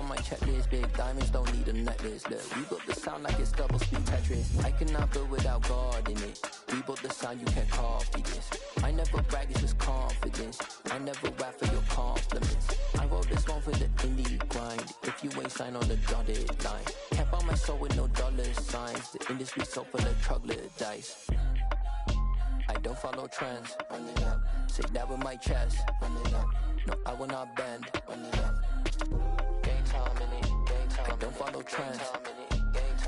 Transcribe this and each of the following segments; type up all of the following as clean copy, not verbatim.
on my checklist. Big diamonds don't need a necklace. Look, we built the sound like it's double speed Tetris. I cannot build without God in it. We built the sound, you can't copy this. I never brag, it's just confidence. I never rap for your compliments. I wrote this one for the indie grind. If you ain't signed on the dotted line, can't buy my soul with no dollar signs. The industry so full of troglodytes. I don't follow trends. Say that with my chest. No, I will not bend. Game time in it. I don't follow trends.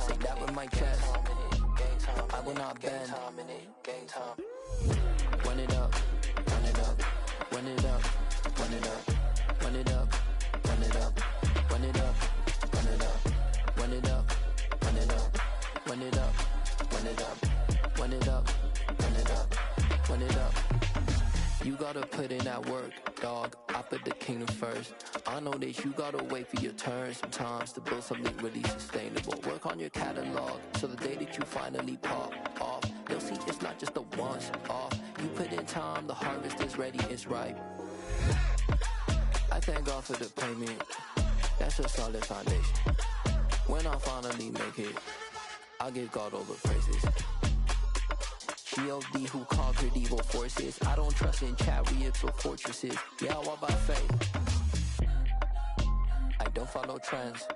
Say that with my chest. I will not bend. Run it up, run it up, run it up, run it up, run it up, run it up, run it up, run it up, run it up, run it up, run it up, run it up, run it up, run it up, run it up. You gotta put in that work, dog. I put the kingdom first. I know that you gotta wait for your turn sometimes to build something really sustainable. Work on your catalog, so the day that you finally pop off, you'll see it's not just a once off. You put in time, the harvest is ready, it's ripe. I thank God for the payment. That's a solid foundation. When I finally make it, I'll give God all the praises. G.O.D. who conquered evil forces. I don't trust in chariots or fortresses. Yeah, I walk by faith. I don't follow trends.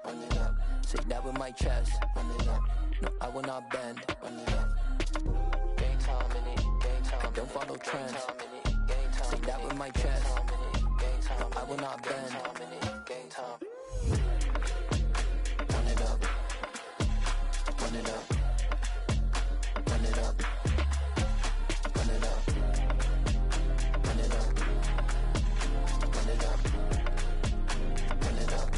Say that with my chest. No, I will not bend. Game time in it. I don't follow trends. Say that with my chest. No, I will not bend. Run it up. Run it up. Run it up. Run it up. Run it up. Run it up. Run it up.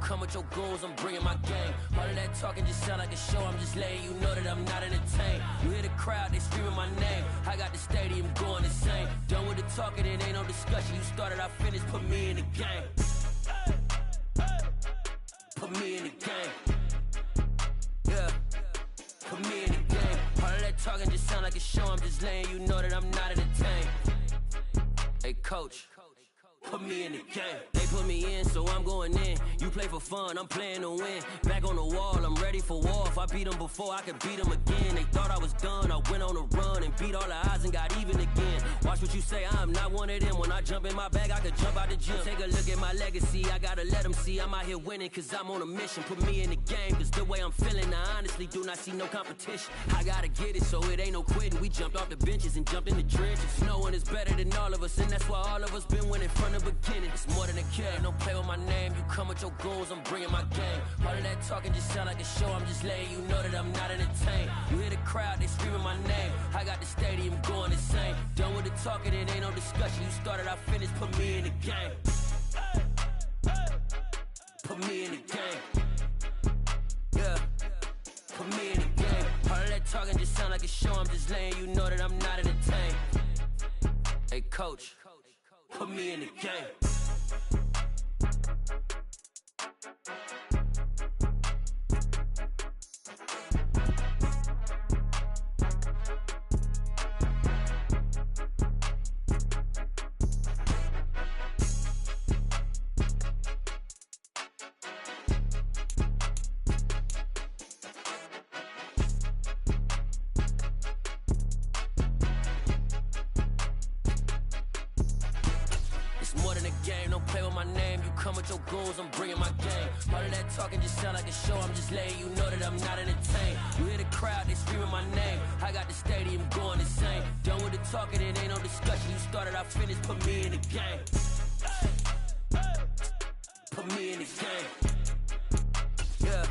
Come with your goons, I'm bringing my game. All of that talking just sound like a show. I'm just letting you know that I'm not entertained. You hear the crowd, they screaming my name. I got the stadium going insane. Done with the talking, it ain't no discussion. You started, I finished, put me in the game. Put me in the game. Yeah, put me in the game. All of that talking just sound like a show. I'm just letting you know that I'm not entertained. Hey coach, put me in the game. They put me in, so I'm going in. You play for fun, I'm playing to win. Back on the wall, I'm ready for war. If I beat them before, I could beat them again. They thought I was done, I went on a run and beat all the odds and got even again. Watch what you say, I'm not one of them. When I jump in my bag, I could jump out the gym. Take a look at my legacy, I gotta let them see I'm out here winning, cause I'm on a mission. Put me in the game, cause the way I'm feeling, I honestly do not see no competition. I gotta get it, so it ain't no quitting. We jumped off the benches and jumped in the trenches. No one is better than all of us, and that's why all of us been winning from the beginning. It's more than a kid, don't play with my name. You come with your goons, I'm bringing my game. All of that talking just sound like a show. I'm just letting you know that I'm not entertained. You hear the crowd, they screaming my name. I got the stadium going insane. Done with the talking, it ain't no discussion. You started, I finished, put me in the game. Put me in the game. Yeah, put me in the game. All of that talking just sound like a show. I'm just letting you know that I'm not entertained. Hey coach, put me in the game. I'm bringing my game. All of that talking just sound like a show. I'm just letting you know that I'm not entertained. You hear the crowd, they screaming my name. I got the stadium going insane. Done with the talking, it ain't no discussion. You started, I finished, put me in the game. Put me in the game. Yeah,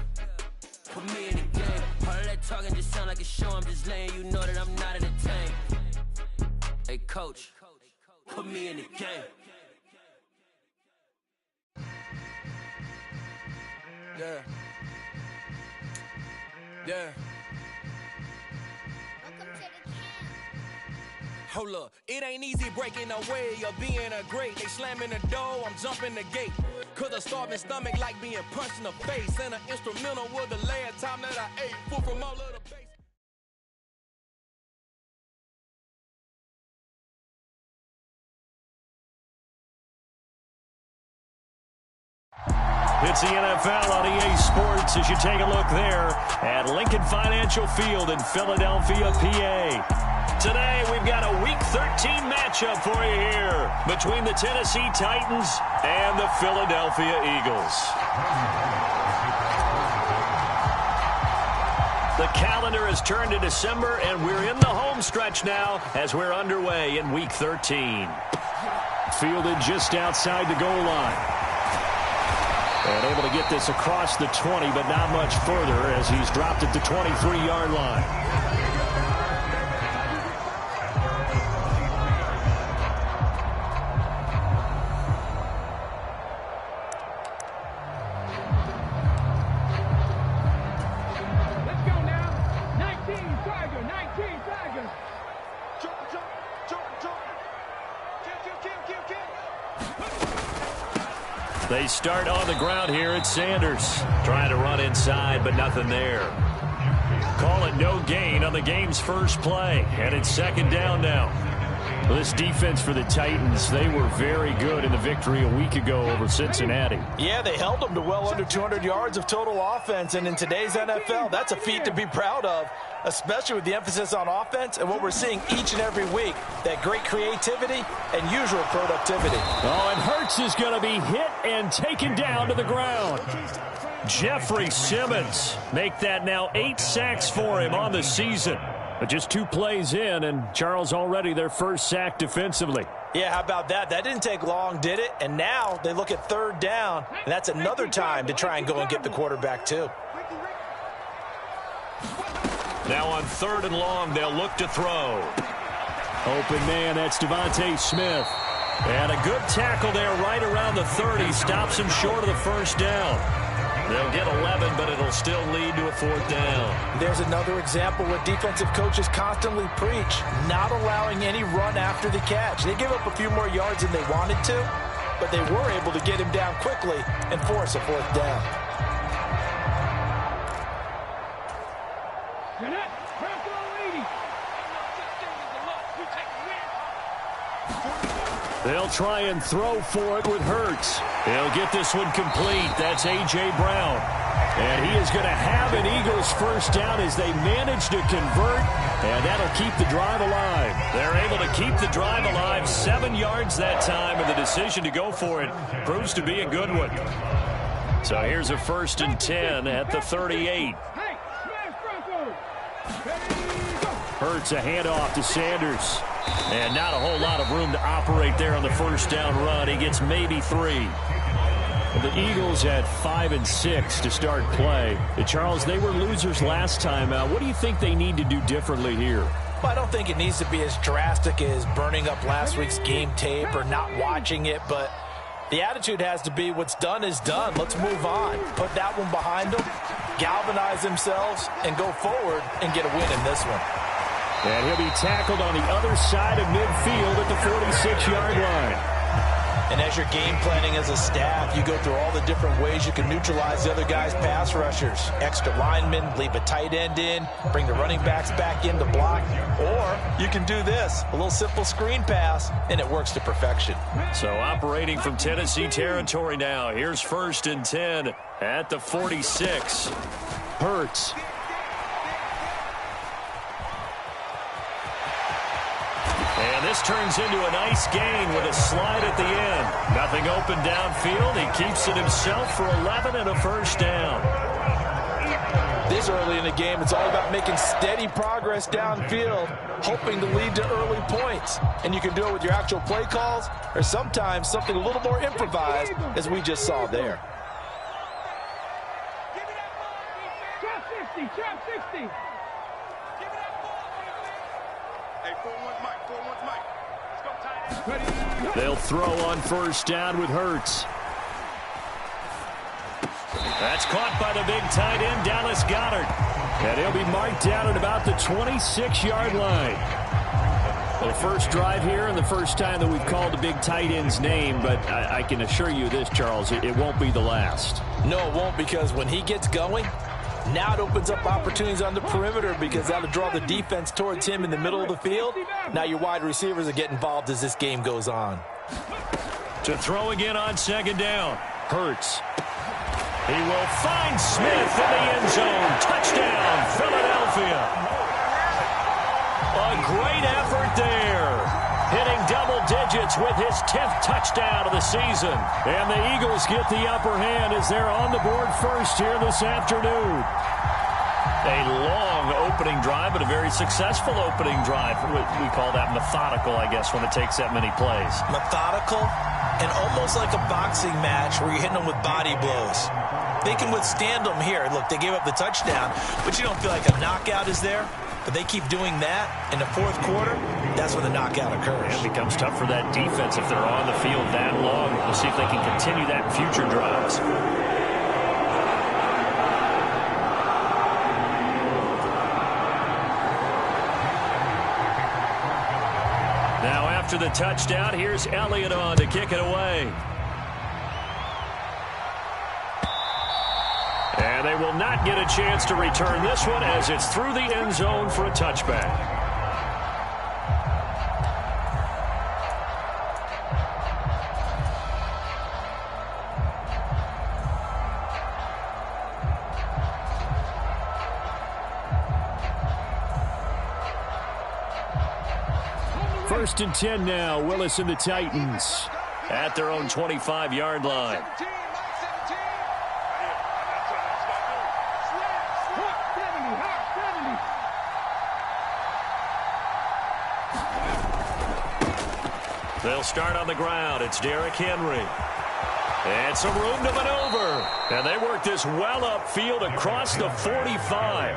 put me in the game. All of that talking just sound like a show. I'm just letting you know that I'm not entertained. Hey coach, put me in the game. Yeah. Yeah. Welcome to the camp. Hold up, it ain't easy breaking away or being a great. They slamming the door, I'm jumping the gate. Cause a starving stomach like being punched in the face. And an instrumental was the last time that I ate. Food from all of the base. It's the NFL on EA Sports as you take a look there at Lincoln Financial Field in Philadelphia, PA. Today, we've got a Week 13 matchup for you here between the Tennessee Titans and the Philadelphia Eagles. The calendar has turned to December, and we're in the home stretch now as we're underway in Week 13. Fielded just outside the goal line. And able to get this across the 20, but not much further as he's dropped at the 23-yard line. They start on the ground here at Sanders. Trying to run inside, but nothing there. Call it no gain on the game's first play. And it's second down now. Well, this defense for the Titans, they were very good in the victory a week ago over Cincinnati. Yeah, they held them to well under 200 yards of total offense. And in today's NFL, that's a feat to be proud of, especially with the emphasis on offense and what we're seeing each and every week. That great creativity and usual productivity. Oh, and Hurts is going to be hit and taken down to the ground. Jeffrey Simmons make that now 8 sacks for him on the season. But just 2 plays in, and Charles already their first sack defensively. Yeah, how about that? That didn't take long, did it? And now they look at third down, and that's another time to try and go and get the quarterback too. Now on 3rd and long, they'll look to throw. Open man, that's Devontae Smith. And a good tackle there right around the 30. Stops him short of the first down. They'll get 11, but it'll still lead to a 4th down. There's another example where defensive coaches constantly preach, not allowing any run after the catch. They give up a few more yards than they wanted to, but they were able to get him down quickly and force a 4th down. They'll try and throw for it with Hurts. He'll get this one complete. That's A.J. Brown. And he is going to have an Eagles first down as they manage to convert, and that'll keep the drive alive. They're able to keep the drive alive, 7 yards that time, and the decision to go for it proves to be a good one. So here's a 1st and 10 at the 38. Hurts a handoff to Sanders. And not a whole lot of room to operate there on the first down run. He gets maybe 3. The Eagles had 5 and 6 to start play. Charles, they were losers last time out. What do you think they need to do differently here? Well, I don't think it needs to be as drastic as burning up last week's game tape or not watching it, but the attitude has to be what's done is done. Let's move on. Put that one behind them, galvanize themselves, and go forward and get a win in this one. And he'll be tackled on the other side of midfield at the 46-yard line. And as you're game planning as a staff, you go through all the different ways you can neutralize the other guy's pass rushers. Extra linemen, leave a tight end in, bring the running backs back in to block. Or you can do this, a little simple screen pass, and it works to perfection. So operating from Tennessee territory now. Here's 1st and 10 at the 46. Hurts. And this turns into a nice gain with a slide at the end. Nothing open downfield. He keeps it himself for 11 and a first down. This early in the game, it's all about making steady progress downfield, hoping to lead to early points. And you can do it with your actual play calls or sometimes something a little more improvised, as we just saw there. Trap 60, trap 60. They'll throw on first down with Hurts. That's caught by the big tight end, Dallas Goedert. And he'll be marked down at about the 26-yard line. Well, first drive here and the first time that we've called a big tight end's name, but I can assure you this, Charles, it won't be the last. No, it won't, because when he gets going, now it opens up opportunities on the perimeter because that'll draw the defense towards him in the middle of the field. Now your wide receivers will get involved as this game goes on. To throw again on second down. Hurts. He will find Smith in the end zone. Touchdown, Philadelphia. A great effort there. Hitting double digits with his 10th touchdown of the season. And the Eagles get the upper hand as they're on the board first here this afternoon. A long opening drive, but a very successful opening drive. We call that methodical, I guess, when it takes that many plays. Methodical and almost like a boxing match where you're hitting them with body blows. They can withstand them here. Look, they gave up the touchdown, but you don't feel like a knockout is there. But they keep doing that in the fourth quarter, that's when the knockout occurs. It becomes tough for that defense if they're on the field that long. We'll see if they can continue that in future drives. Now after the touchdown, here's Elliott on to kick it away. And they will not get a chance to return this one as it's through the end zone for a touchback. First and 10 now. Willis and the Titans at their own 25-yard line. They'll start on the ground. It's Derrick Henry. And some room to maneuver. And they work this well upfield across the 45.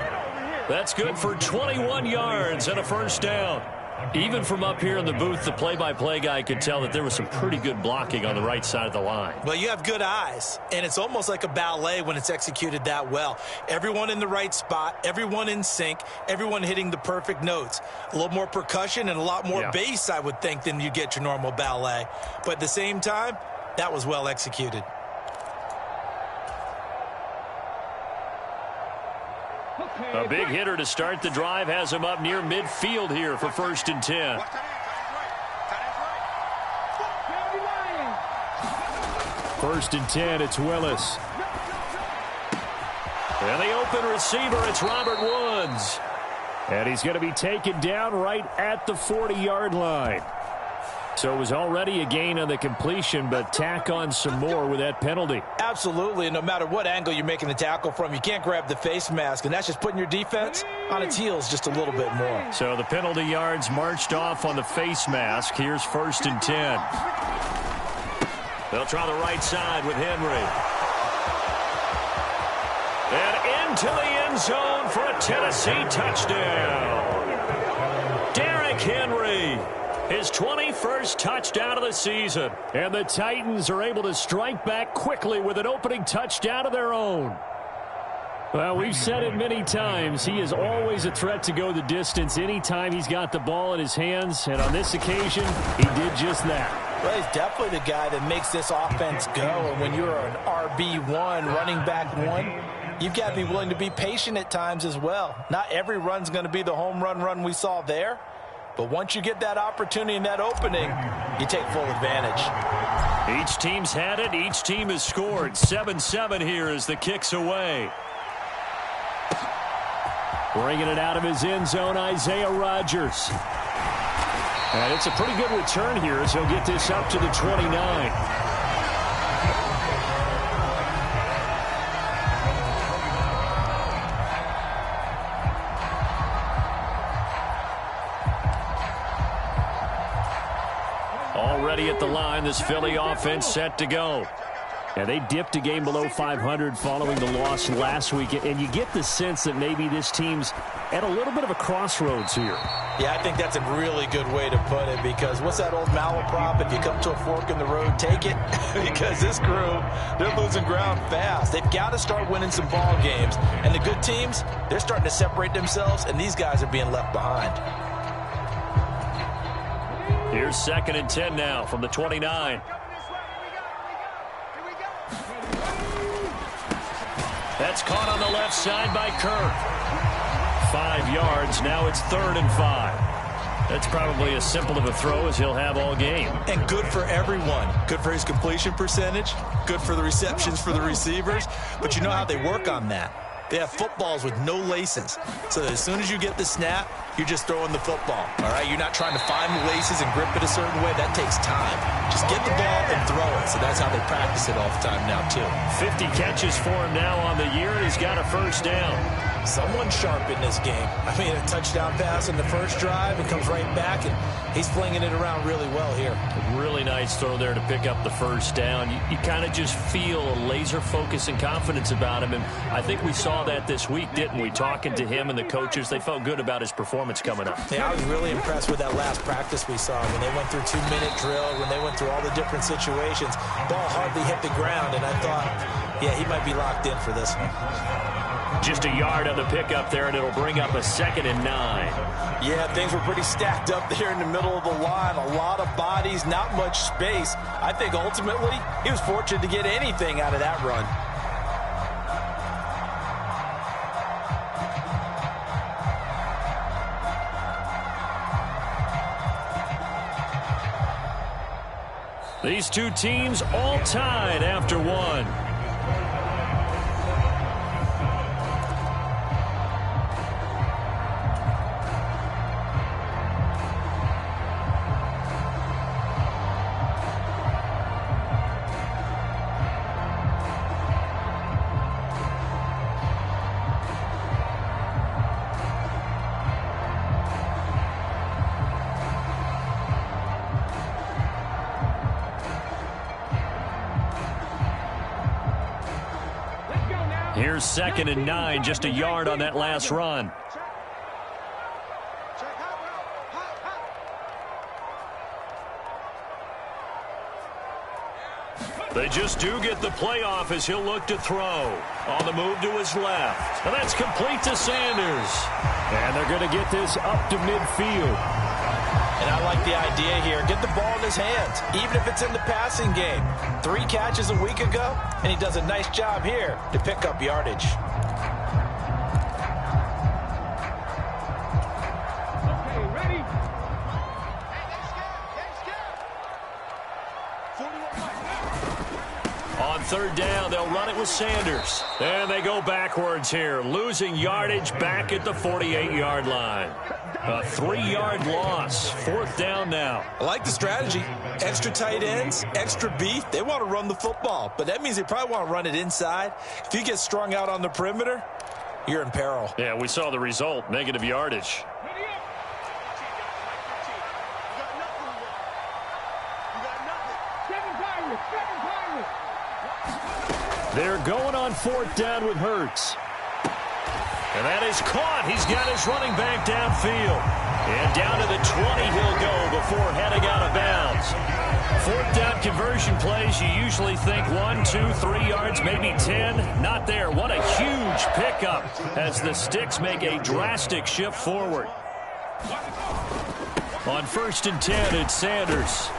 That's good for 21 yards and a first down. Even from up here in the booth, the play-by-play guy could tell that there was some pretty good blocking on the right side of the line. Well, you have good eyes, and it's almost like a ballet when it's executed that well. Everyone in the right spot, everyone in sync, everyone hitting the perfect notes. A little more percussion and a lot more bass, I would think, than you get your normal ballet. But at the same time, that was well executed. A big hitter to start the drive has him up near midfield here for first and 10. First and 10, it's Willis. And the open receiver, it's Robert Woods. And he's going to be taken down right at the 40-yard line. So it was already a gain on the completion, but tack on some more with that penalty. Absolutely, and no matter what angle you're making the tackle from, you can't grab the face mask, and that's just putting your defense on its heels just a little bit more. So the penalty yards marched off on the face mask. Here's first and 10. They'll try the right side with Henry. And into the end zone for a Tennessee touchdown. Derrick Henry. His 21st touchdown of the season. And the Titans are able to strike back quickly with an opening touchdown of their own. Well, we've said it many times. He is always a threat to go the distance anytime he's got the ball in his hands. And on this occasion, he did just that. Well, he's definitely the guy that makes this offense go. And when you're an RB1, running back one, you've got to be willing to be patient at times as well. Not every run's going to be the home run we saw there. But once you get that opportunity and that opening, you take full advantage. Each team's had it. Each team has scored. 7-7 here as the kick's away. Bringing it out of his end zone, Isaiah Rodgers. And it's a pretty good return here as he'll get this up to the 29. Already at the line, this Philly offense set to go. And they dipped a game below 500 following the loss last week. And you get the sense that maybe this team's at a little bit of a crossroads here. Yeah, I think that's a really good way to put it, because what's that old malaprop? If you come to a fork in the road, take it. Because this crew, they're losing ground fast. They've got to start winning some ball games. And the good teams, they're starting to separate themselves, and these guys are being left behind. Here's 2nd and 10 now from the 29. That's caught on the left side by Kirk. 5 yards. Now it's 3rd and 5. That's probably as simple of a throw as he'll have all game. And good for everyone. Good for his completion percentage. Good for the receptions for the receivers. But you know how they work on that. They have footballs with no laces. So that as soon as you get the snap, you're just throwing the football. All right? You're not trying to find the laces and grip it a certain way. That takes time. Just get the ball and throw it. So that's how they practice it all the time now, too. 50 catches for him now on the year, and he's got a 1st down. Someone sharp in this game. I mean, a touchdown pass in the first drive and comes right back, and he's flinging it around really well here. A really nice throw there to pick up the 1st down. You kind of just feel a laser focus and confidence about him, and I think we saw that this week, didn't we? Talking to him and the coaches, they felt good about his performance coming up. Yeah, I was really impressed with that last practice we saw when they went through 2-minute drill, when they went through all the different situations. Ball hardly hit the ground, and I thought, yeah, he might be locked in for this one. Just a yard on the pickup there, and it'll bring up a 2nd and 9. Yeah, things were pretty stacked up there in the middle of the line. A lot of bodies, not much space. I think ultimately he was fortunate to get anything out of that run. These two teams all tied after one. Here's 2nd and 9, just a yard on that last run. They just do get the playoff as he'll look to throw. On the move to his left. And that's complete to Sanders. And they're going to get this up to midfield. And I like the idea here. Get the ball in his hands, even if it's in the passing game. 3 catches a week ago, and he does a nice job here to pick up yardage. Okay, ready? On 3rd down, they'll run it with Sanders. And they go backwards here, losing yardage back at the 48-yard line. A 3-yard loss. 4th down now. I like the strategy. Extra tight ends, extra beef. They want to run the football, but that means they probably want to run it inside. If you get strung out on the perimeter, you're in peril. Yeah, we saw the result, negative yardage. They're going on 4th down with Hurts. And that is caught. He's got his running back downfield. And down to the 20 he'll go before heading out of bounds. 4th down conversion plays, you usually think 1, 2, 3 yards, maybe 10. Not there. What a huge pickup as the Sticks make a drastic shift forward. On 1st and 10, it's Sanders.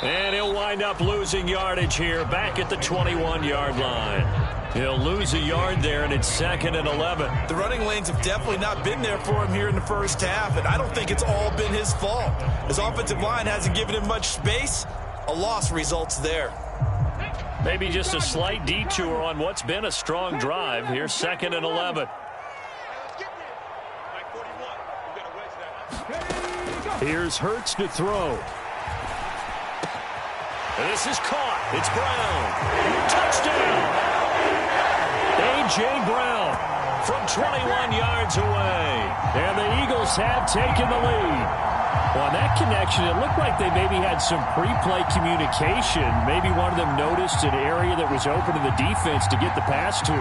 And he'll wind up losing yardage here back at the 21-yard line. He'll lose a yard there, and it's 2nd and 11. The running lanes have definitely not been there for him here in the first half, and I don't think it's all been his fault. His offensive line hasn't given him much space. A loss results there. Maybe just a slight detour on what's been a strong drive. Here's 2nd and 11. Here's Hurts to throw. And this is caught. It's Brown. Touchdown! A.J. Brown from 21 yards away. And the Eagles have taken the lead. On that connection, it looked like they maybe had some pre-play communication. Maybe one of them noticed an area that was open to the defense to get the pass to.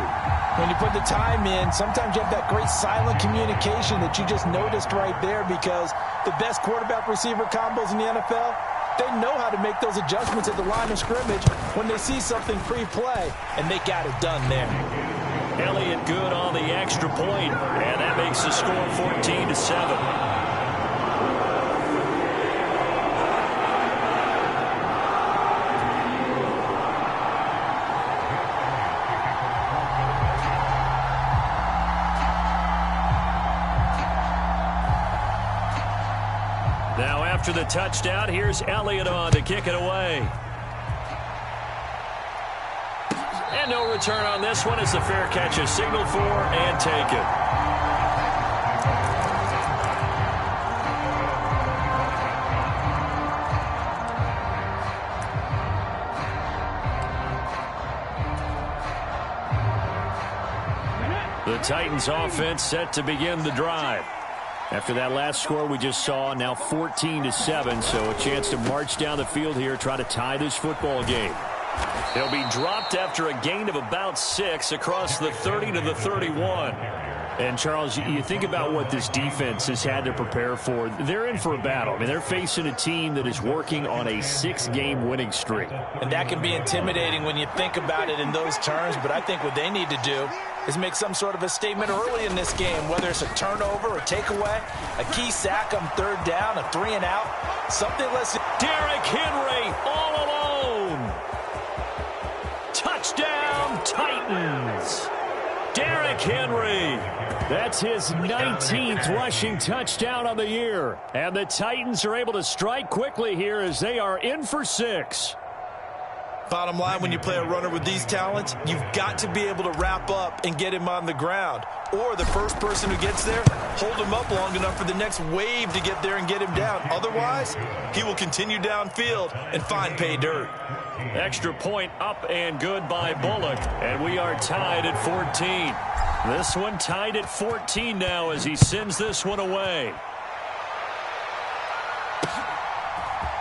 When you put the time in, sometimes you have that great silent communication that you just noticed right there, because the best quarterback-receiver combos in the NFL, they know how to make those adjustments at the line of scrimmage when they see something pre-play, and they got it done there. Elliott good on the extra point, and that makes the score 14-7. after the touchdown. Here's Elliott on to kick it away. And no return on this one as the fair catch is signaled for and taken. The Titans offense set to begin the drive. After that last score we just saw, now 14-7, so a chance to march down the field here, try to tie this football game. They'll be dropped after a gain of about 6 across the 30 to the 31. And, Charles, you think about what this defense has had to prepare for. They're in for a battle. I mean, they're facing a team that is working on a 6-game winning streak. And that can be intimidating when you think about it in those terms, but I think what they need to do is make some sort of a statement early in this game, whether it's a turnover, a takeaway, a key sack on third down, a 3-and-out, something less. Derrick Henry all alone. Touchdown, Titans. Derrick Henry. That's his 19th rushing touchdown on the year. And the Titans are able to strike quickly here as they are in for 6. Bottom line, when you play a runner with these talents, you've got to be able to wrap up and get him on the ground. Or the first person who gets there, hold him up long enough for the next wave to get there and get him down. Otherwise, he will continue downfield and find pay dirt. Extra point up and good by Bullock. And we are tied at 14. This one tied at 14 now as he sends this one away.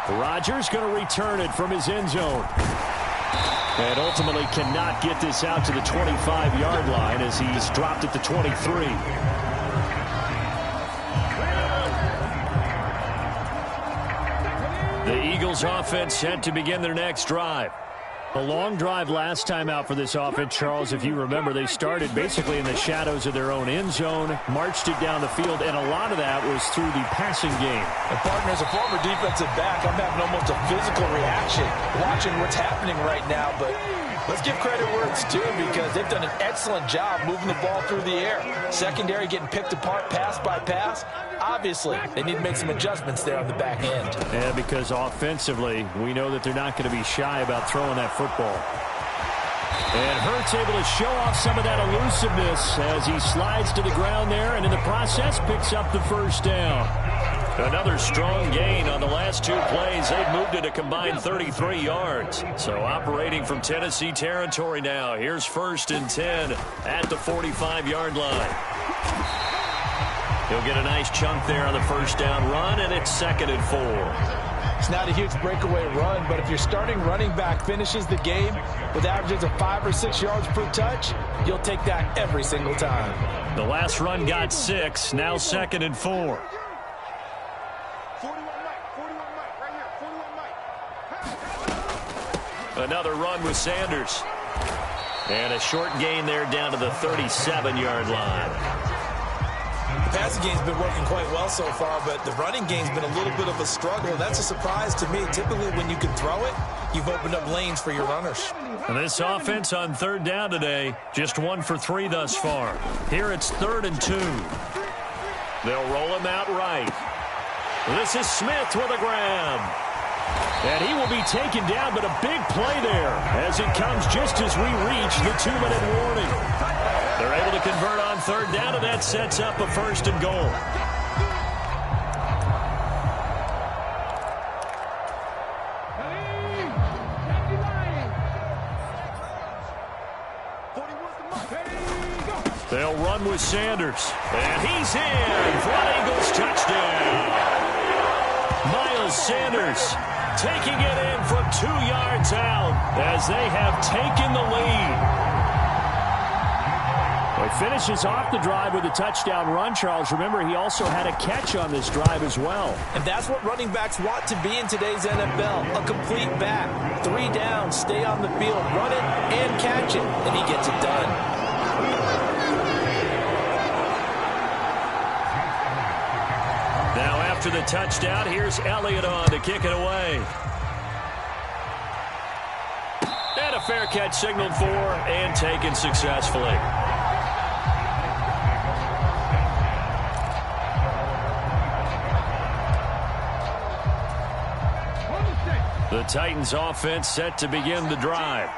Rodgers going to return it from his end zone. And ultimately cannot get this out to the 25-yard line as he's dropped at the 23. The Eagles offense set to begin their next drive. A long drive last time out for this offense, Charles. If you remember, they started basically in the shadows of their own end zone, marched it down the field, and a lot of that was through the passing game. And partner, as a former defensive back, I'm having almost a physical reaction watching what's happening right now. But let's give credit where it's due because they've done an excellent job moving the ball through the air. Secondary getting picked apart pass by pass. Obviously, they need to make some adjustments there on the back end. Yeah, because offensively, we know that they're not going to be shy about throwing that football. And Hurts able to show off some of that elusiveness as he slides to the ground there, and in the process picks up the first down. Another strong gain on the last 2 plays. They've moved it a combined 33 yards. So operating from Tennessee territory now. Here's 1st and 10 at the 45-yard line. He'll get a nice chunk there on the first down run, and it's 2nd and 4. It's not a huge breakaway run, but if your starting running back finishes the game with averages of 5 or 6 yards per touch, you'll take that every single time. The last run got 6, now 2nd and 4. Another run with Sanders. And a short gain there down to the 37-yard line. The passing game's been working quite well so far, but the running game's been a little bit of a struggle. That's a surprise to me. Typically, when you can throw it, you've opened up lanes for your runners. And this offense on 3rd down today, just 1 for 3 thus far. Here it's 3rd and 2. They'll roll him out right. This is Smith with a grab. And he will be taken down, but a big play there as it comes just as we reach the 2-minute warning. They're able to convert on 3rd down, and that sets up a 1st and goal. They'll run with Sanders. And he's in for an Eagles touchdown. Miles Sanders taking it in from 2 yards out as they have taken the lead. Well, he finishes off the drive with a touchdown run, Charles. Remember, he also had a catch on this drive as well. And that's what running backs want to be in today's NFL, a complete back. 3 downs, stay on the field, run it and catch it, and he gets it done. Now after the touchdown, here's Elliott on to kick it away. And a fair catch signaled for and taken successfully. The Titans offense set to begin the drive.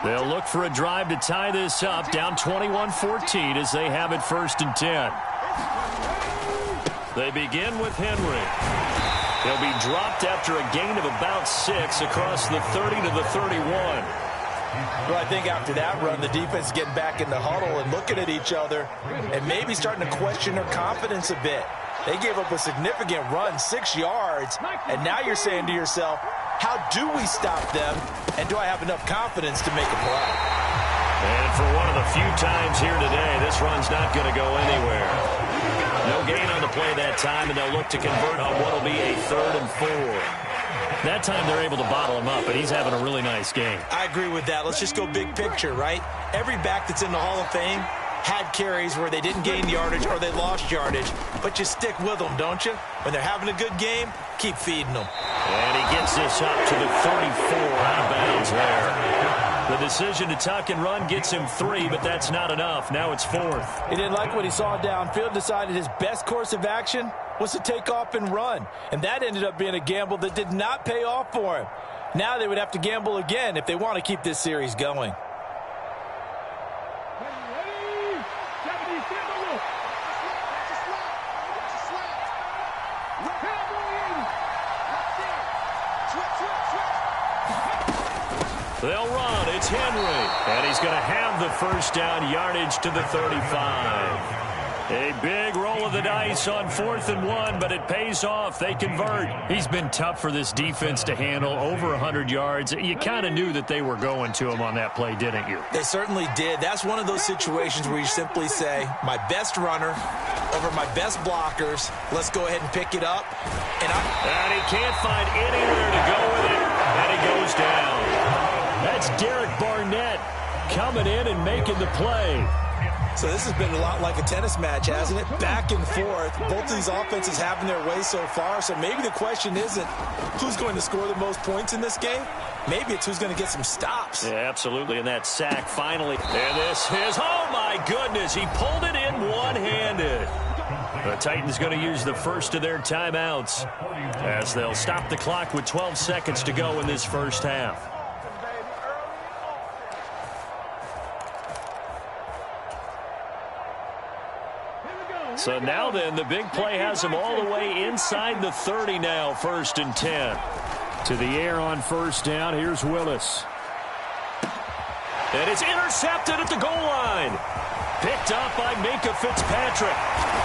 They'll look for a drive to tie this up, down 21-14 as they have it 1st and 10. They begin with Henry. He'll be dropped after a gain of about 6 across the 30 to the 31. Well, I think after that run, the defense is getting back in the huddle and looking at each other and maybe starting to question their confidence a bit. They gave up a significant run, 6 yards, and now you're saying to yourself, how do we stop them, and do I have enough confidence to make a play? And for one of the few times here today, this run's not going to go anywhere. No gain on the play that time, and they'll look to convert on what will be a 3rd and 4. That time they're able to bottle him up, and he's having a really nice game. I agree with that. Let's just go big picture, right? Every back that's in the Hall of Fame had carries where they didn't gain yardage or they lost yardage, but you stick with them, don't you? When they're having a good game, keep feeding them. And he gets this up to the 34, out of bounds there. The decision to tuck and run gets him 3, but that's not enough. Now it's 4th. He didn't like what he saw downfield, decided his best course of action was to take off and run, and that ended up being a gamble that did not pay off for him. Now they would have to gamble again if they want to keep this series going. They'll run. It's Henry. And he's going to have the 1st down, yardage to the 35. A big roll of the dice on 4th and 1, but it pays off. They convert. He's been tough for this defense to handle, over 100 yards. You kind of knew that they were going to him on that play, didn't you? They certainly did. That's one of those situations where you simply say, my best runner over my best blockers. Let's go ahead and pick it up. And he can't find anywhere to go with it, and he goes down. That's Derek Barnett coming in and making the play. So this has been a lot like a tennis match, hasn't it? Back and forth. Both of these offenses having their way so far. So maybe the question isn't who's going to score the most points in this game. Maybe it's who's going to get some stops. Yeah, absolutely. And that sack finally. And this is, oh my goodness, he pulled it in one-handed. The Titans going to use the first of their timeouts as they'll stop the clock with 12 seconds to go in this 1st half. So now then, the big play has him all the way inside the 30 now, 1st and 10. To the air on 1st down, here's Willis. And it's intercepted at the goal line. Picked up by Minkah Fitzpatrick.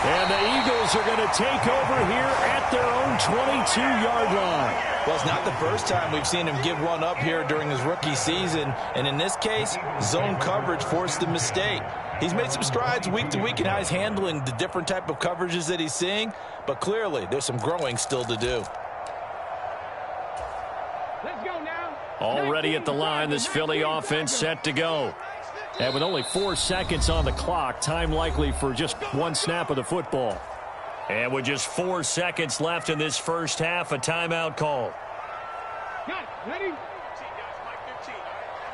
And the Eagles are going to take over here at their own 22-yard line. Well, it's not the first time we've seen him give one up here during his rookie season. And in this case, zone coverage forced the mistake. He's made some strides week to week in how he's handling the different type of coverages that he's seeing. But clearly, there's some growing still to do. Let's go now. Already at the line, this Philly offense set to go. And with only 4 seconds on the clock, time likely for just one snap of the football. And with just 4 seconds left in this 1st half, a timeout call. Got it. Ready?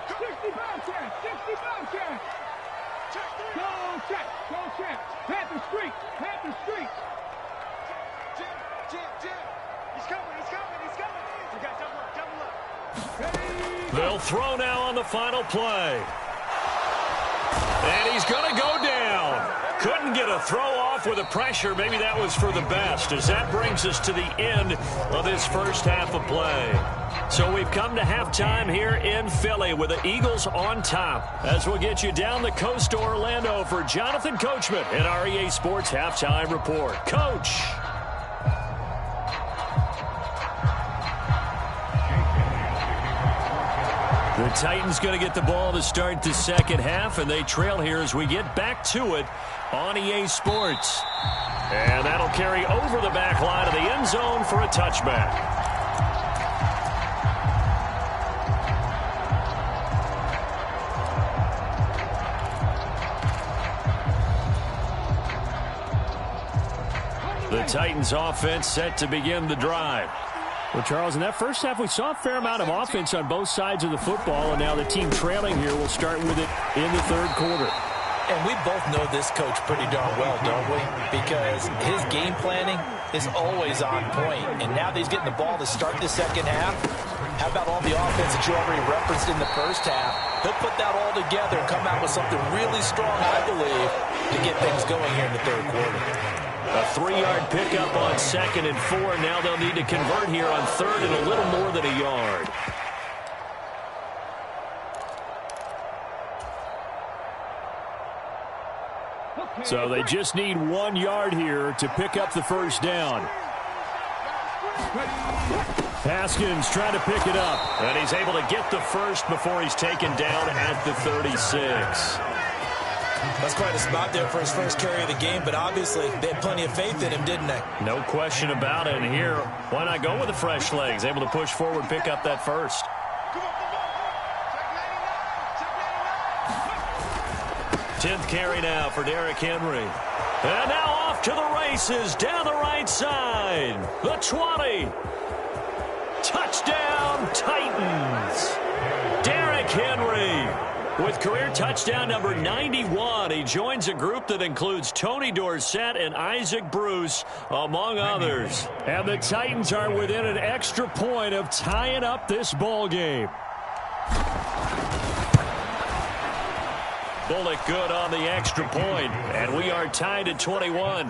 65 check. 65 check. Go check. Go check. Panther streak. Panther streak. Jim. He's coming. You got double up. Ready? They'll throw now on the final play. And he's going to go down. Couldn't get a throw off with the pressure. Maybe that was for the best, as that brings us to the end of this 1st half of play. So we've come to halftime here in Philly with the Eagles on top. As we'll get you down the coast to Orlando for Jonathan Coachman in our EA Sports Halftime Report. Coach. The Titans going to get the ball to start the 2nd half, and they trail here as we get back to it on EA Sports. And that'll carry over the back line of the end zone for a touchback. The Titans offense set to begin the drive. Well, Charles, in that 1st half, we saw a fair amount of offense on both sides of the football, and now the team trailing here will start with it in the 3rd quarter. And we both know this coach pretty darn well, don't we? Because his game planning is always on point. And now that he's getting the ball to start the 2nd half, How about all the offense that you already referenced in the first half? He'll put that all together and come out with something really strong, I believe, to get things going here in the third quarter. A 3-yard pickup on 2nd and 4. Now they'll need to convert here on 3rd and a little more than a yard. So they just need 1 yard here to pick up the first down. Haskins trying to pick it up. And he's able to get the first before he's taken down at the 36. That's quite a spot there for his first carry of the game, but obviously they had plenty of faith in him, didn't they? No question about it. And here, why not go with the fresh legs? Able to push forward, pick up that first. 10th carry now for Derrick Henry. And now off to the races down the right side. The 20. Touchdown, Titans. Derrick Henry with career touchdown number 91. He joins a group that includes Tony Dorsett and Isaac Bruce, among others. And the Titans are within an extra point of tying up this ball game. Bullock good on the extra point, and we are tied at 21.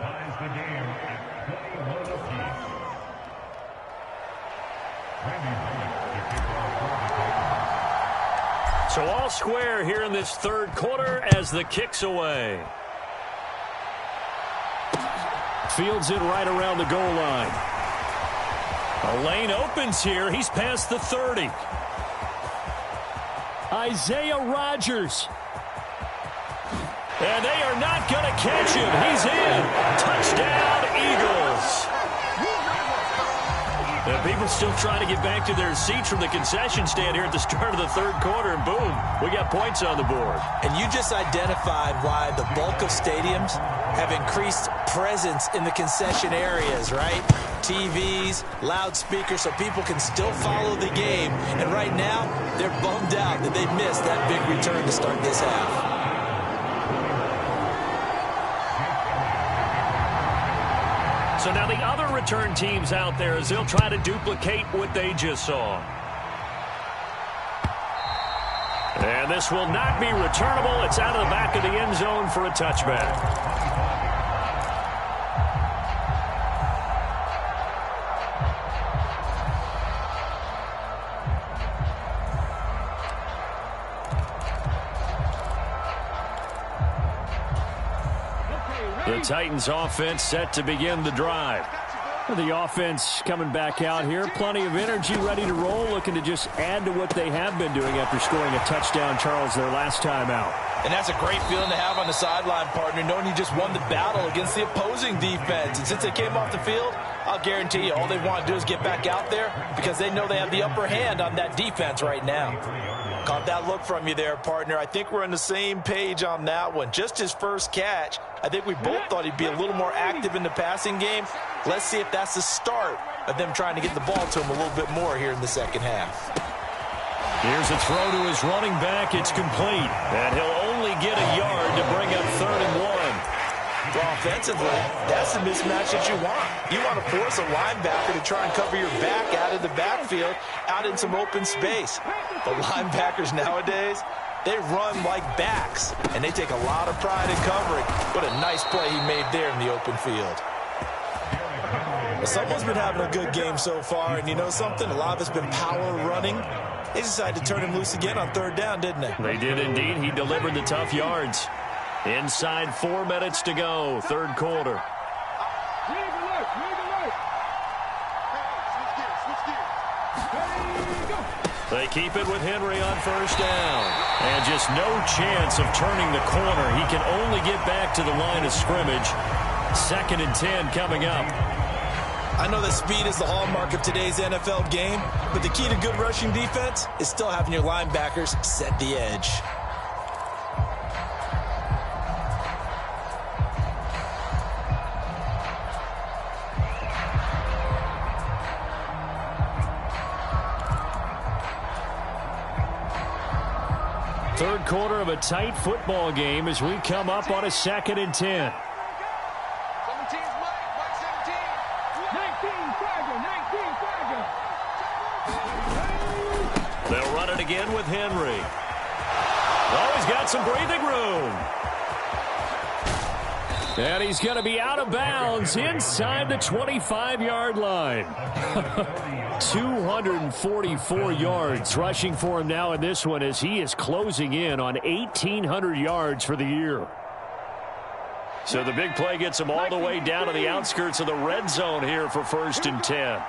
So all square here in this third quarter as the kick's away. Fields it right around the goal line. A lane opens here. He's past the 30. Isaiah Rodgers. And they are not going to catch him. He's in. Touchdown, Eagles. And people still trying to get back to their seats from the concession stand here at the start of the third quarter. And boom, we got points on the board. And you just identified why the bulk of stadiums have increased presence in the concession areas, right? TVs, loudspeakers, so people can still follow the game. And right now, they're bummed out that they missed that big return to start this half. So now the other return teams out there as they'll try to duplicate what they just saw. And this will not be returnable. It's out of the back of the end zone for a touchback. The Titans offense set to begin the drive. The offense coming back out here. Plenty of energy, ready to roll, looking to just add to what they have been doing after scoring a touchdown, Charles, their last time out. And that's a great feeling to have on the sideline, partner, knowing you just won the battle against the opposing defense. And since they came off the field, I'll guarantee you all they want to do is get back out there because they know they have the upper hand on that defense right now. Caught that look from you there, partner. I think we're on the same page on that one. Just his first catch. I think we both thought he'd be a little more active in the passing game. Let's see if that's the start of them trying to get the ball to him a little bit more here in the second half. Here's a throw to his running back. It's complete. And he'll only get a yard to bring up 3rd and 1. Well, offensively, that's the mismatch that you want. You want to force a linebacker to try and cover your back out of the backfield, out in some open space. The linebackers nowadays, they run like backs, and they take a lot of pride in covering. What a nice play he made there in the open field. Well, someone's been having a good game so far, and you know something? A lot of it's been power running. They decided to turn him loose again on 3rd down, didn't they? They did indeed. He delivered the tough yards. Inside 4 minutes to go, third quarter. They keep it with Henry on 1st down. And just no chance of turning the corner. He can only get back to the line of scrimmage. 2nd and 10 coming up. I know that speed is the hallmark of today's NFL game, but the key to good rushing defense is still having your linebackers set the edge. Third quarter of a tight football game as we come up on a 2nd and 10. line with Henry. Oh, he's got some breathing room. And he's going to be out of bounds inside the 25-yard line. 244 yards rushing for him now in this one as he is closing in on 1,800 yards for the year. So the big play gets him all the way down to the outskirts of the red zone here for 1st and 10.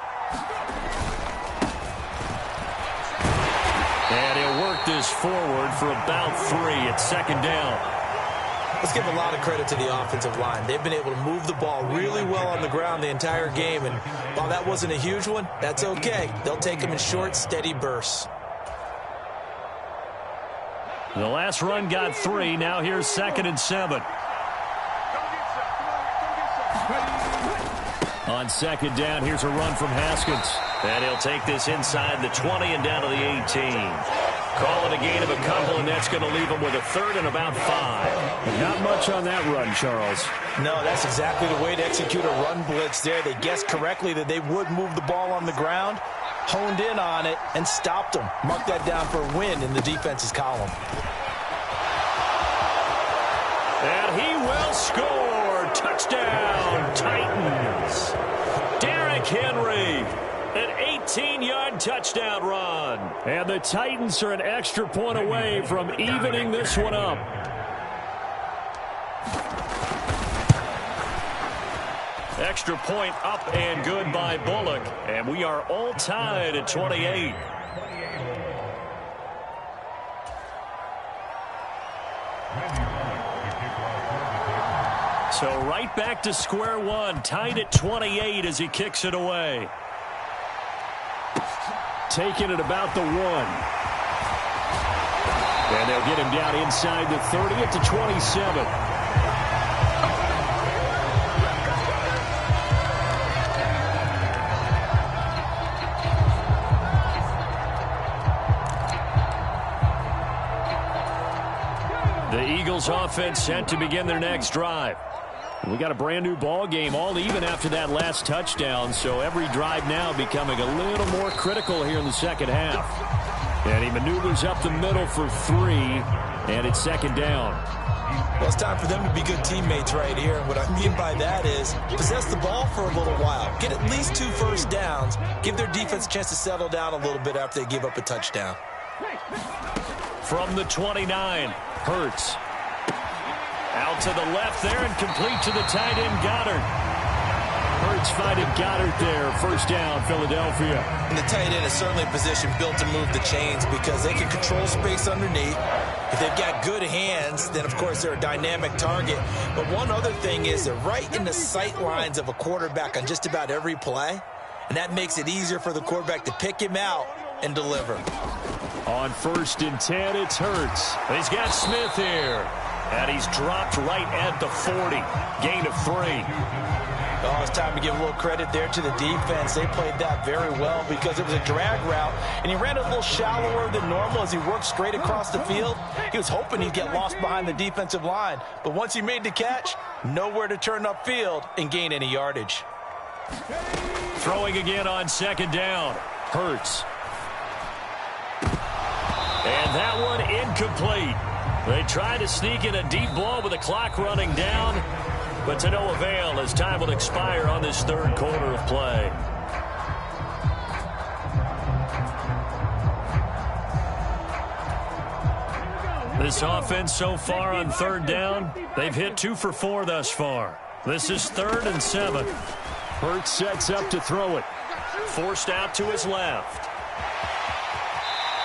And he'll work this forward for about 3 at 2nd down. Let's give a lot of credit to the offensive line. They've been able to move the ball really well on the ground the entire game, and while that wasn't a huge one, that's okay. They'll take them in short, steady bursts. The last run got 3. Now here's 2nd and 7. On 2nd down, here's a run from Haskins. And he'll take this inside the 20 and down to the 18. Call it a gain of a couple, and that's going to leave him with a 3rd and about 5. Not much on that run, Charles. No, that's exactly the way to execute a run blitz there. They guessed correctly that they would move the ball on the ground, honed in on it, and stopped them. Mark that down for a win in the defense's column. And he will score. Touchdown, Titans. Derrick Henry. An 18-yard touchdown run. And the Titans are an extra point away from evening this one up. Extra point up and good by Bullock. And we are all tied at 28. So right back to square one. Tied at 28 as he kicks it away. Taking it about the 1. And they'll get him down inside the 30 at the 27. The Eagles offense set to begin their next drive. We got a brand new ball game, all even after that last touchdown, so every drive now becoming a little more critical here in the second half. And he maneuvers up the middle for 3, and it's 2nd down. Well, it's time for them to be good teammates right here, and what I mean by that is possess the ball for a little while, get at least 2 first downs, give their defense a chance to settle down a little bit after they give up a touchdown. From the 29, Hurts. Out to the left there and complete to the tight end, Goddard. Hurts finding Goddard there. 1st down, Philadelphia. And the tight end is certainly a position built to move the chains because they can control space underneath. If they've got good hands, then of course they're a dynamic target. But one other thing is they're right in the sight lines of a quarterback on just about every play. And that makes it easier for the quarterback to pick him out and deliver. On 1st and 10, it's Hurts. He's got Smith here. And he's dropped right at the 40. Gain of 3. Oh, it's time to give a little credit there to the defense. They played that very well because it was a drag route, and he ran it a little shallower than normal as he worked straight across the field. He was hoping he'd get lost behind the defensive line, but once he made the catch, nowhere to turn upfield and gain any yardage. Throwing again on 2nd down. Hurts. And that one incomplete. They try to sneak in a deep ball with the clock running down, but to no avail as time will expire on this 3rd quarter of play. This offense so far on 3rd down, they've hit 2 for 4 thus far. This is 3rd and 7. Hurts sets up to throw it. Forced out to his left.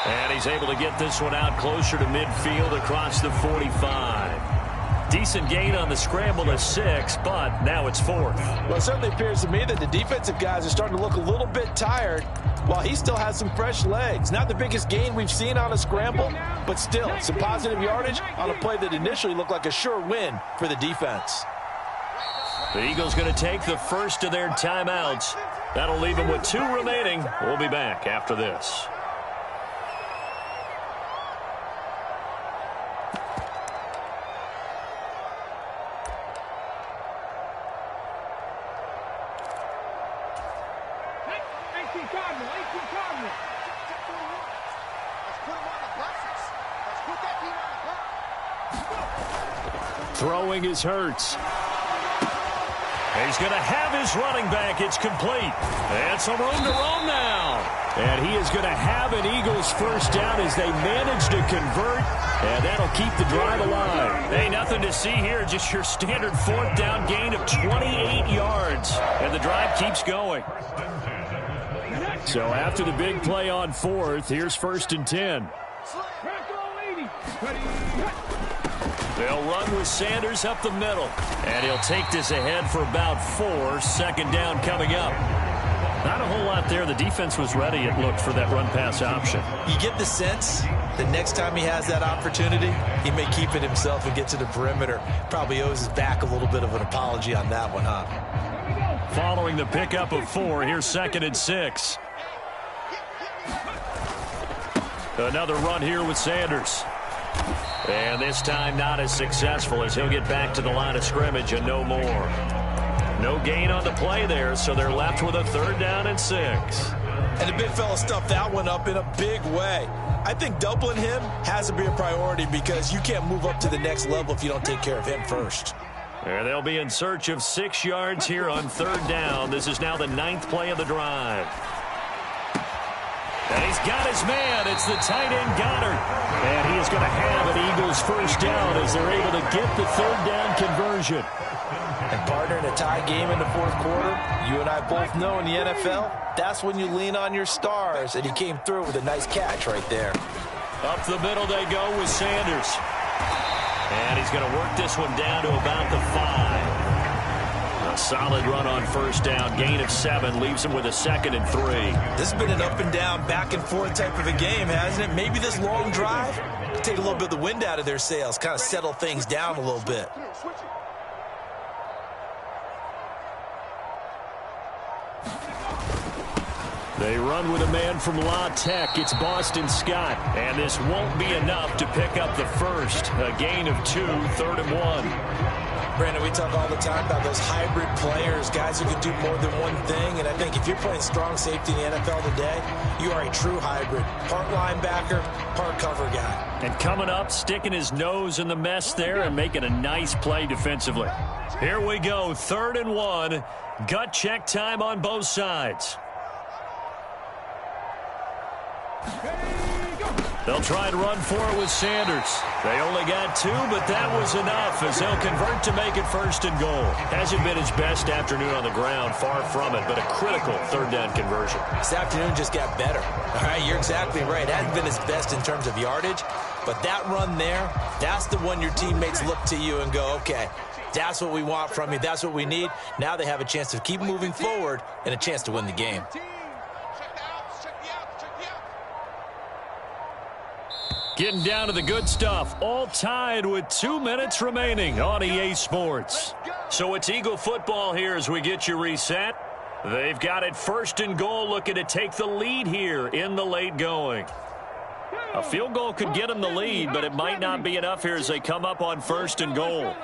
And he's able to get this one out closer to midfield across the 45. Decent gain on the scramble to 6, but now it's 4th. Well, it certainly appears to me that the defensive guys are starting to look a little bit tired while he still has some fresh legs. Not the biggest gain we've seen on a scramble, but still some positive yardage on a play that initially looked like a sure win for the defense. The Eagles going to take the first of their timeouts. That'll leave them with 2 remaining. We'll be back after this. Throwing is Hurts. He's going to have his running back. It's complete. And some room to roam now. And he is going to have an Eagles first down as they manage to convert. And that'll keep the drive alive. Hey, nothing to see here. Just your standard fourth down gain of 28 yards. And the drive keeps going. So after the big play on fourth, here's 1st and 10. They'll run with Sanders up the middle. And he'll take this ahead for about 4. 2nd down coming up. Not a whole lot there. The defense was ready, it looked, for that run-pass option. You get the sense that next time he has that opportunity, he may keep it himself and get to the perimeter. Probably owes his back a little bit of an apology on that one, huh? Following the pickup of 4, here's 2nd and 6. Another run here with Sanders. And this time not as successful as he'll get back to the line of scrimmage and no more. No gain on the play there, so they're left with a 3rd down and 6. And the big fella stuffed that one up in a big way. I think doubling him has to be a priority because you can't move up to the next level if you don't take care of him first. And they'll be in search of 6 yards here on 3rd down. This is now the 9th play of the drive. And he's got his man. It's the tight end Goddard. And he is going to have an Eagles first down as they're able to get the 3rd down conversion. And partner, in a tie game in the 4th quarter, you and I both know in the NFL, that's when you lean on your stars. And he came through with a nice catch right there. Up the middle they go with Sanders. And he's going to work this one down to about the 5. A solid run on 1st down. Gain of 7 leaves him with a 2nd and 3. This has been an up and down, back and forth type of a game, hasn't it? Maybe this long drive could take a little bit of the wind out of their sails, kind of settle things down a little bit. They run with a man from La Tech. It's Boston Scott. And this won't be enough to pick up the first. A gain of 2, 3rd and 1. Brandon, we talk all the time about those hybrid players, guys who can do more than one thing. And I think if you're playing strong safety in the NFL today, you are a true hybrid. Part linebacker, part cover guy. And coming up, sticking his nose in the mess there and making a nice play defensively. Here we go, 3rd and 1. Gut check time on both sides. They'll try and run for it with Sanders. They only got 2, but that was enough as they'll convert to make it 1st and goal. Hasn't been his best afternoon on the ground, far from it, but a critical 3rd down conversion. This afternoon just got better. All right, you're exactly right. It hasn't been his best in terms of yardage, but that run there, that's the one your teammates look to you and go, okay, that's what we want from you. That's what we need. Now they have a chance to keep moving forward and a chance to win the game. Getting down to the good stuff. All tied with 2 minutes remaining on EA Sports. So it's Eagle football here as we get you reset. They've got it 1st and goal, looking to take the lead here in the late going. A field goal could get them the lead, but it might not be enough here as they come up on 1st and goal.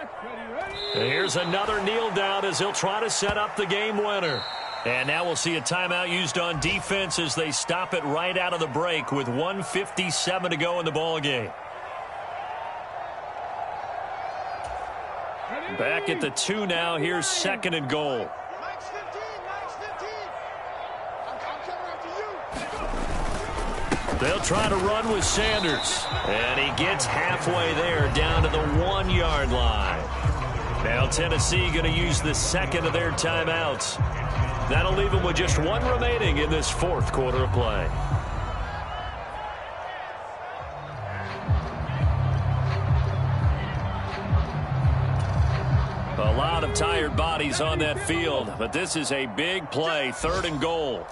And here's another kneel down as he'll try to set up the game winner. And now we'll see a timeout used on defense as they stop it right out of the break with 1:57 to go in the ballgame. Back at the 2 now. Here's 2nd and goal. They'll try to run with Sanders. And he gets halfway there down to the 1-yard line. Now Tennessee going to use the 2nd of their timeouts. That'll leave them with just 1 remaining in this 4th quarter of play. A lot of tired bodies on that field, but this is a big play, 3rd and goal.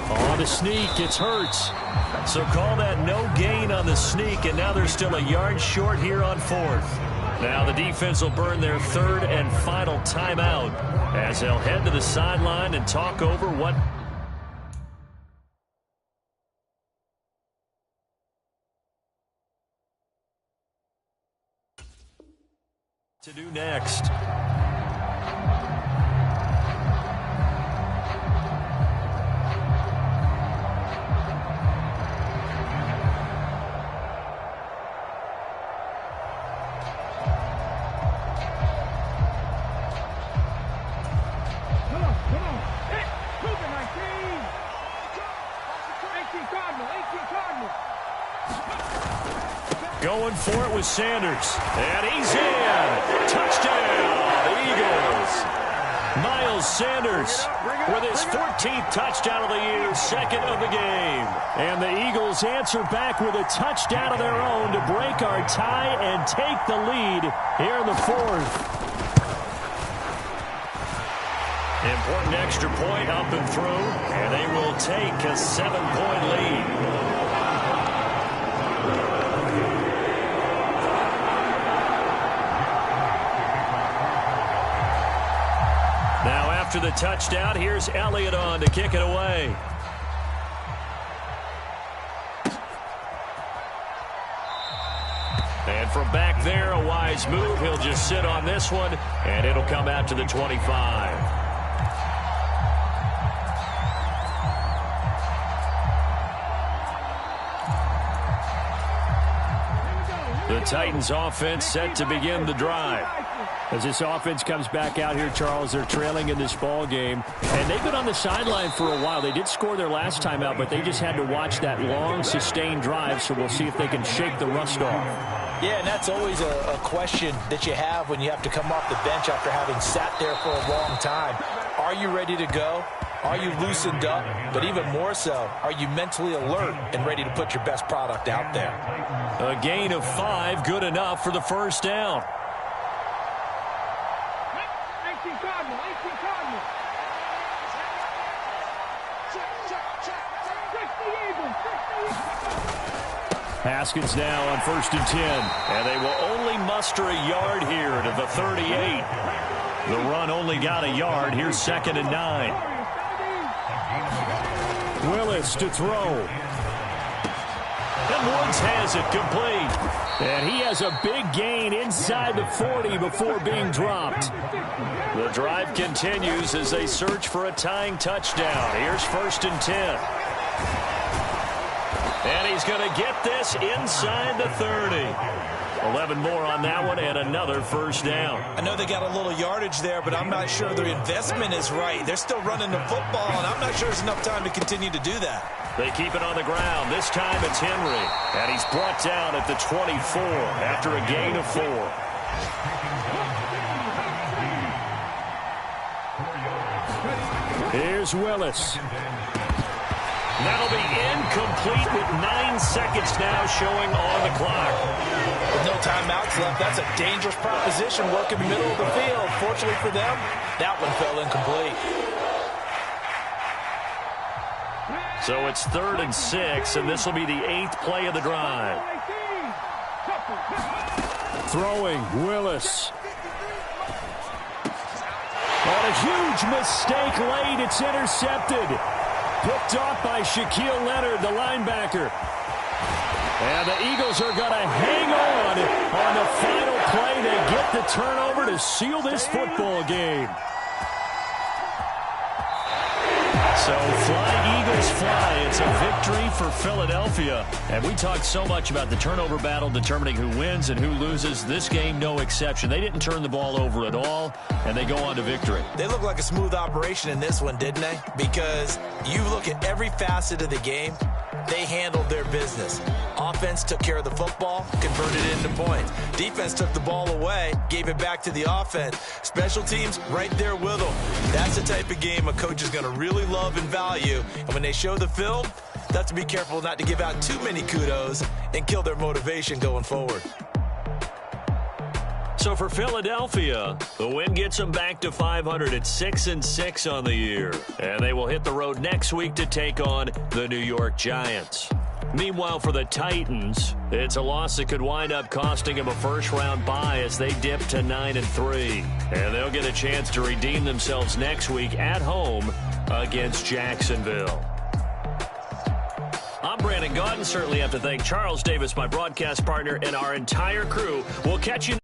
On the sneak, it's Hurts. So call that no gain on the sneak, and now they're still a yard short here on 4th. Now the defense will burn their 3rd and final timeout as they'll head to the sideline and talk over what to do next. Going for it with Sanders. And he's in. Touchdown, Eagles. Miles Sanders with his 14th touchdown of the year, second of the game. And the Eagles answer back with a touchdown of their own to break our tie and take the lead here in the fourth. Important extra point up and through, and they will take a 7-point lead. Now after the touchdown, here's Elliott on to kick it away. And from back there, a wise move. He'll just sit on this one, and it'll come out to the 25. The Titans offense set to begin the drive. As this offense comes back out here, Charles, they're trailing in this ball game. And they've been on the sideline for a while. They did score their last time out, but they just had to watch that long, sustained drive. So we'll see if they can shake the rust off. Yeah, and that's always a question that you have when you have to come off the bench after having sat there for a long time. Are you ready to go? Are you loosened up? But even more so, are you mentally alert and ready to put your best product out there? A gain of 5, good enough for the first down. 18 Cardinal. Haskins now on 1st and 10. And they will only muster a yard here to the 38. The run only got a yard. Here's 2nd and 9. Willis to throw. And Woods has it complete. And he has a big gain inside the 40 before being dropped. The drive continues as they search for a tying touchdown. Here's 1st and 10. And he's going to get this inside the 30. 11 more on that one and another first down. I know they got a little yardage there, but I'm not sure their investment is right. They're still running the football, and I'm not sure there's enough time to continue to do that. They keep it on the ground. This time it's Henry. And he's brought down at the 24 after a gain of 4. Here's Willis. That'll be incomplete with 9 seconds now showing on the clock. With no timeouts left, that's a dangerous proposition working the middle of the field. Fortunately for them, that one fell incomplete. So it's 3rd and 6, and this will be the 8th play of the drive. Throwing, Willis. On a huge mistake late, it's intercepted. Picked off by Shaquille Leonard, the linebacker. And the Eagles are going to hang on the final play. They get the turnover to seal this football game. So fly, Eagles, fly. It's a victory for Philadelphia. And we talked so much about the turnover battle determining who wins and who loses. This game, no exception. They didn't turn the ball over at all, and they go on to victory. They look like a smooth operation in this one, didn't they? Because you look at every facet of the game, they handled their business. Offense took care of the football, converted it into points. Defense took the ball away, gave it back to the offense. Special teams right there with them. That's the type of game a coach is going to really love and value. And when they show the film, they have to be careful not to give out too many kudos and kill their motivation going forward. So for Philadelphia, the win gets them back to 500 at 6-6 on the year. And they will hit the road next week to take on the New York Giants. Meanwhile, for the Titans, it's a loss that could wind up costing them a first-round bye as they dip to 9-3. And they'll get a chance to redeem themselves next week at home against Jacksonville. I'm Brandon Gaudin. Certainly have to thank Charles Davis, my broadcast partner, and our entire crew. We'll catch you